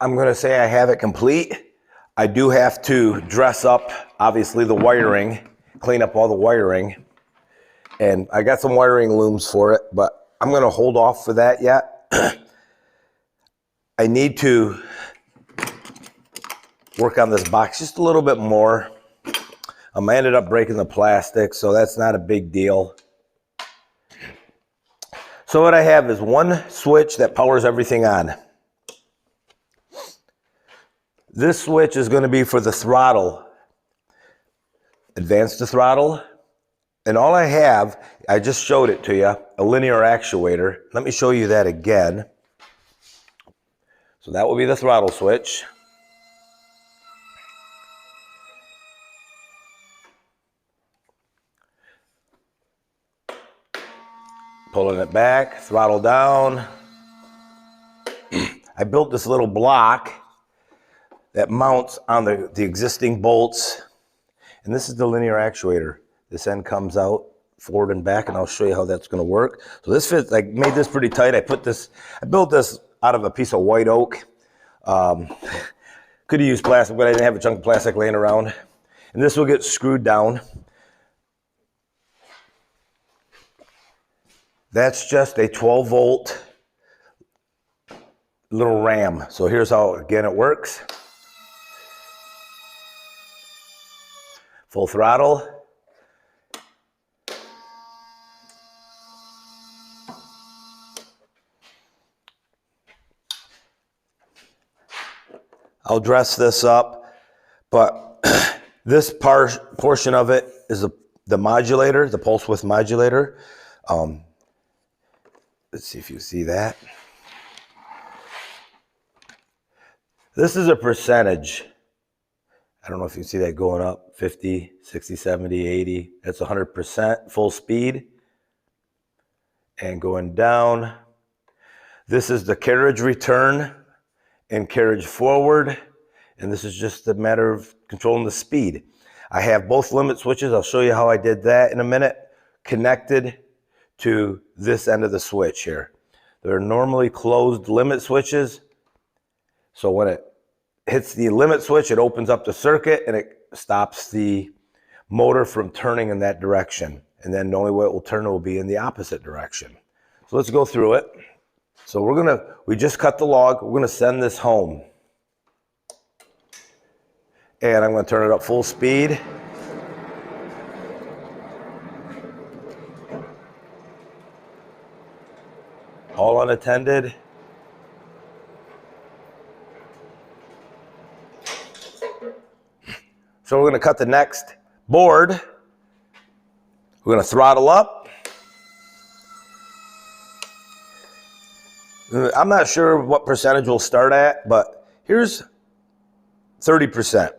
I'm going to say I have it complete. I do have to dress up, obviously, the wiring, clean up all the wiring. And I got some wiring looms for it, but I'm going to hold off for that yet. I need to work on this box just a little bit more. I ended up breaking the plastic, so that's not a big deal. So what I have is one switch that powers everything on. This switch is going to be for the throttle. Advance the throttle. And all I have, I just showed it to you, a linear actuator. Let me show you that again. So that will be the throttle switch. Pulling it back, throttle down. I built this little block that mounts on the existing bolts. And this is the linear actuator. This end comes out forward and back, and I'll show you how that's going to work. So this fits, I made this pretty tight. I built this out of a piece of white oak. Could have used plastic, but I didn't have a chunk of plastic laying around. And this will get screwed down. That's just a 12 volt little ram. So here's how, again, it works. Full throttle. I'll dress this up, but this portion of it is the modulator, the pulse width modulator. Let's see if you see that. This is a percentage. I don't know if you see that going up, 50, 60, 70, 80. That's 100% full speed. And going down. This is the carriage return and carriage forward. And this is just a matter of controlling the speed. I have both limit switches. I'll show you how I did that in a minute. Connected to this end of the switch here. They're normally closed limit switches. So when it hits the limit switch, it opens up the circuit and it stops the motor from turning in that direction. And then the only way it will turn will be in the opposite direction. So let's go through it. So we just cut the log. We're gonna send this home. And I'm gonna turn it up full speed. All unattended. So we're going to cut the next board. We're going to throttle up. I'm not sure what percentage we'll start at, but here's 30%.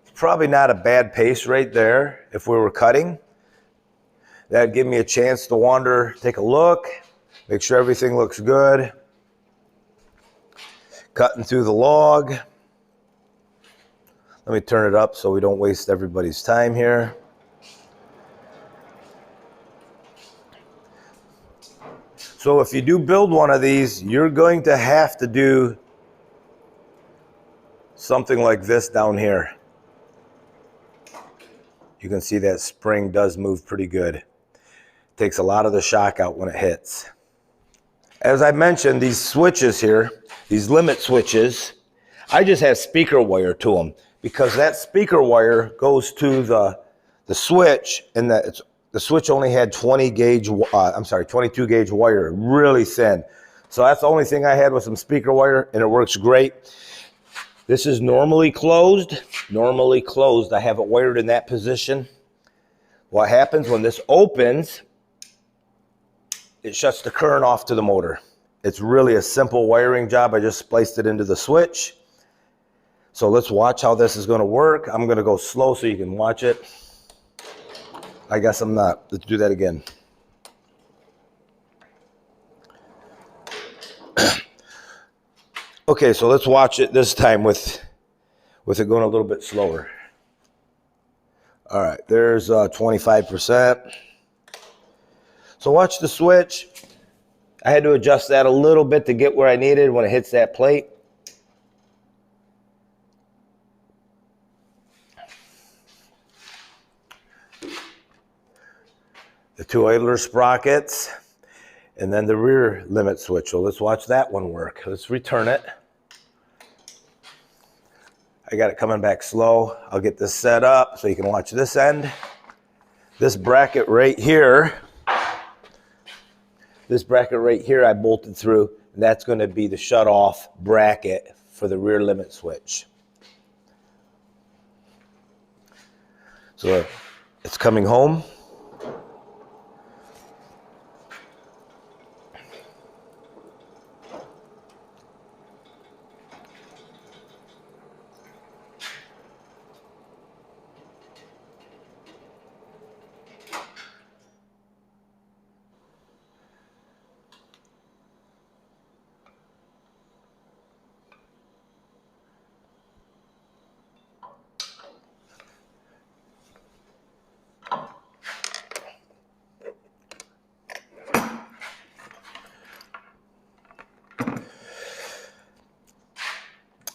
It's probably not a bad pace right there if we were cutting. That'd give me a chance to wander, take a look, make sure everything looks good. Cutting through the log. Let me turn it up so we don't waste everybody's time here. So if you do build one of these, you're going to have to do something like this down here. You can see that spring does move pretty good. Takes a lot of the shock out when it hits. As I mentioned, these switches here, these limit switches, I just have speaker wire to them because that speaker wire goes to the switch, and the switch only had 22 gauge wire, really thin. So that's the only thing I had with some speaker wire, and it works great. This is normally closed. Normally closed. I have it wired in that position. What happens when this opens, it shuts the current off to the motor. It's really a simple wiring job. I just spliced it into the switch. So let's watch how this is going to work. I'm going to go slow so you can watch it. I guess I'm not. Let's do that again. Okay, so let's watch it this time with it going a little bit slower. All right, there's 25%. So watch the switch. I had to adjust that a little bit to get where I needed when it hits that plate. The 2 idler sprockets, and then the rear limit switch. So let's watch that one work. Let's return it. I got it coming back slow. I'll get this set up so you can watch this end. This bracket right here I bolted through, and that's going to be the shut-off bracket for the rear limit switch. So it's coming home.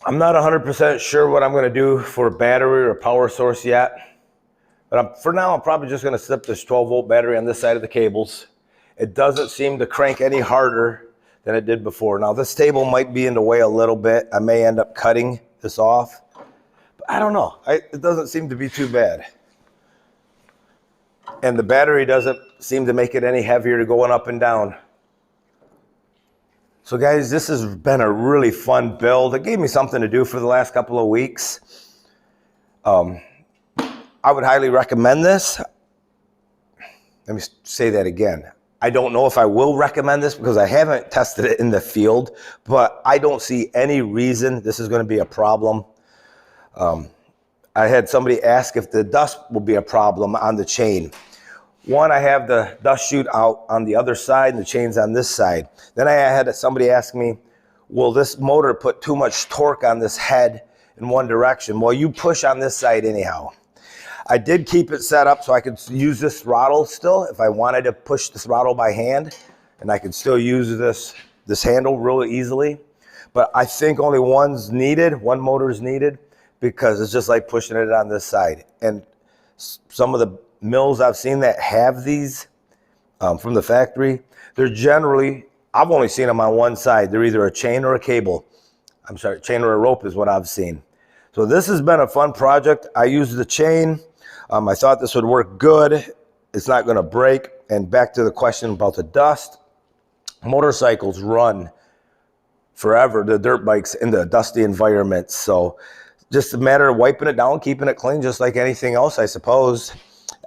I'm not 100% sure what I'm going to do for a battery or a power source yet. But for now, I'm probably just going to slip this 12-volt battery on this side of the cables. It doesn't seem to crank any harder than it did before. Now, this table might be in the way a little bit. I may end up cutting this off. But I don't know. It doesn't seem to be too bad. And the battery doesn't seem to make it any heavier to going up and down. So guys, this has been a really fun build. It gave me something to do for the last couple of weeks. I would highly recommend this. Let me say that again. I don't know if I will recommend this because I haven't tested it in the field, but I don't see any reason this is going to be a problem. I had somebody ask if the dust will be a problem on the chain. One, I have the dust chute out on the other side and the chain's on this side. Then I had somebody ask me, will this motor put too much torque on this head in one direction? Well, you push on this side anyhow. I did keep it set up so I could use this throttle still if I wanted to push the throttle by hand, and I could still use this handle really easily. But I think only one motor is needed because it's just like pushing it on this side. And some of the mills I've seen that have these from the factory, they're generally, I've only seen them on one side. They're either a chain or a cable. I'm sorry, chain or a rope is what I've seen. So this has been a fun project. I used the chain. I thought this would work good. It's not going to break. And back to the question about the dust, motorcycles run forever, the dirt bikes, in the dusty environments. So just a matter of wiping it down, keeping it clean, just like anything else, I suppose.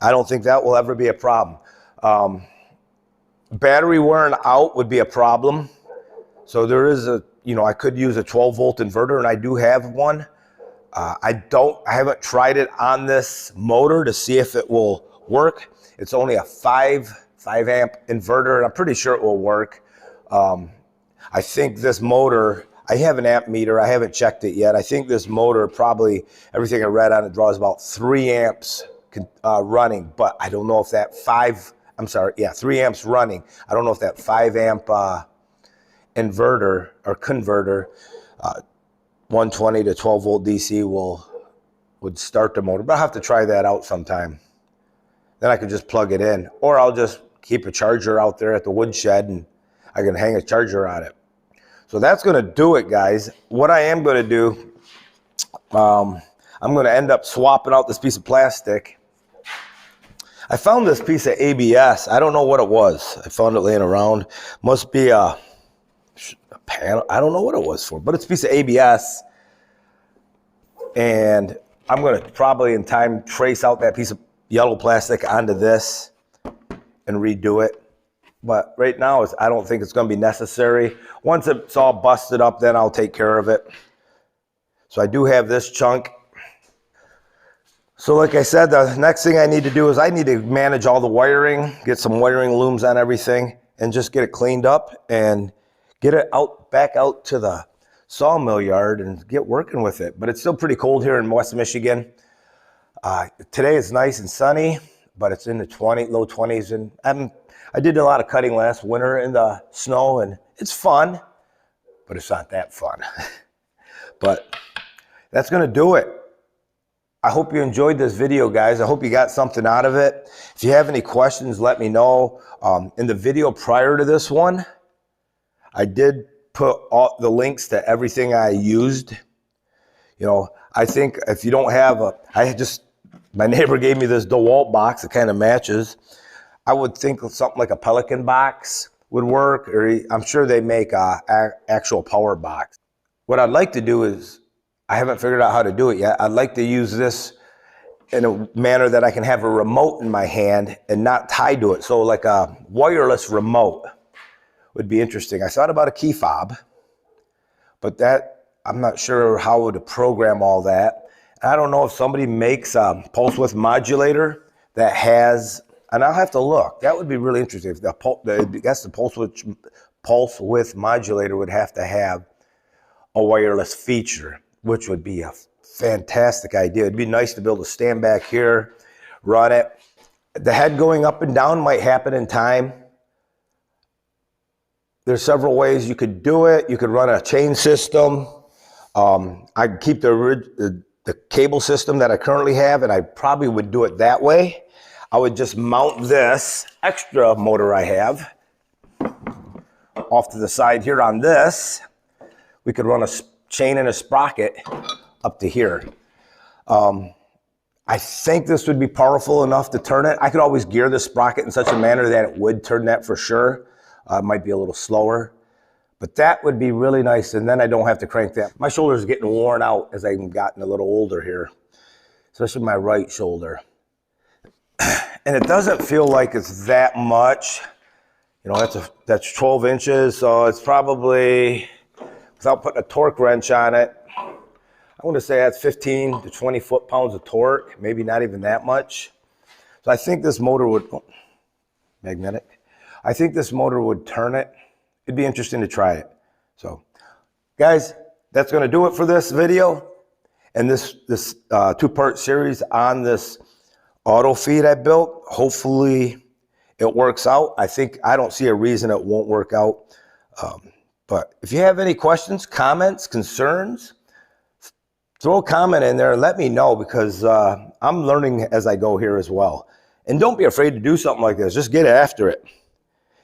I don't think that will ever be a problem. Battery wearing out would be a problem. So there is I could use a 12-volt inverter, and I do have one. I haven't tried it on this motor to see if it will work. It's only a 5 amp inverter, and I'm pretty sure it will work. I think this motor, I have an amp meter. I haven't checked it yet. I think this motor probably, everything I read on it, draws about 3 amps running, but I don't know if that 3 amps running. I don't know if that 5 amp inverter or converter, 120 to 12 volt DC would start the motor, but I'll have to try that out sometime. Then I could just plug it in, or I'll just keep a charger out there at the woodshed, and I can hang a charger on it. So that's going to do it, guys. What I am going to do, I'm going to end up swapping out this piece of plastic. I found this piece of ABS. I don't know what it was. I found it laying around. Must be a panel. I don't know what it was for, but it's a piece of ABS. And I'm going to probably in time trace out that piece of yellow plastic onto this and redo it. But right now, I don't think it's going to be necessary. Once it's all busted up, then I'll take care of it. So I do have this chunk. So like I said, the next thing I need to do is I need to manage all the wiring, get some wiring looms on everything, and just get it cleaned up and get it out back out to the sawmill yard and get working with it. But it's still pretty cold here in West Michigan. Today is nice and sunny, but it's in the low 20s. And I did a lot of cutting last winter in the snow, and it's fun, but it's not that fun. But that's going to do it. I hope you enjoyed this video, guys. I hope you got something out of it. If you have any questions, let me know. In the video prior to this one, I did put all the links to everything I used. You know, I think if you don't have my neighbor gave me this DeWalt box that kind of matches. I would think something like a Pelican box would work, or I'm sure they make a actual power box. What I'd like to do is, I haven't figured out how to do it yet. I'd like to use this in a manner that I can have a remote in my hand and not tied to it. So like a wireless remote would be interesting. I thought about a key fob, but that I'm not sure how to program all that. I don't know if somebody makes a pulse width modulator that has, and I'll have to look. That would be really interesting. If I guess the pulse width modulator would have to have a wireless feature, which would be a fantastic idea. It'd be nice to be able to stand back here, run it. The head going up and down might happen in time. There's several ways you could do it. You could run a chain system. I'd keep the cable system that I currently have, and I probably would do it that way. I would just mount this extra motor I have off to the side here on this. We could run a chain and a sprocket up to here. I think this would be powerful enough to turn it. I could always gear the sprocket in such a manner that it would turn that for sure. It might be a little slower, but that would be really nice. And then I don't have to crank that. My shoulder's getting worn out as I've gotten a little older here, especially my right shoulder. And it doesn't feel like it's that much. You know, that's 12 inches, so it's probably, without putting a torque wrench on it, I want to say that's 15 to 20 foot-pounds of torque, maybe not even that much. So I think this motor would, magnetic. I think this motor would turn it. It'd be interesting to try it. So, guys, that's going to do it for this video and this two-part series on this auto feed I built. Hopefully it works out. I don't see a reason it won't work out. But if you have any questions, comments, concerns, throw a comment in there and let me know, because I'm learning as I go here as well. And don't be afraid to do something like this. Just get after it.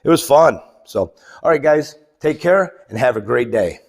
It was fun. So, all right, guys, take care and have a great day.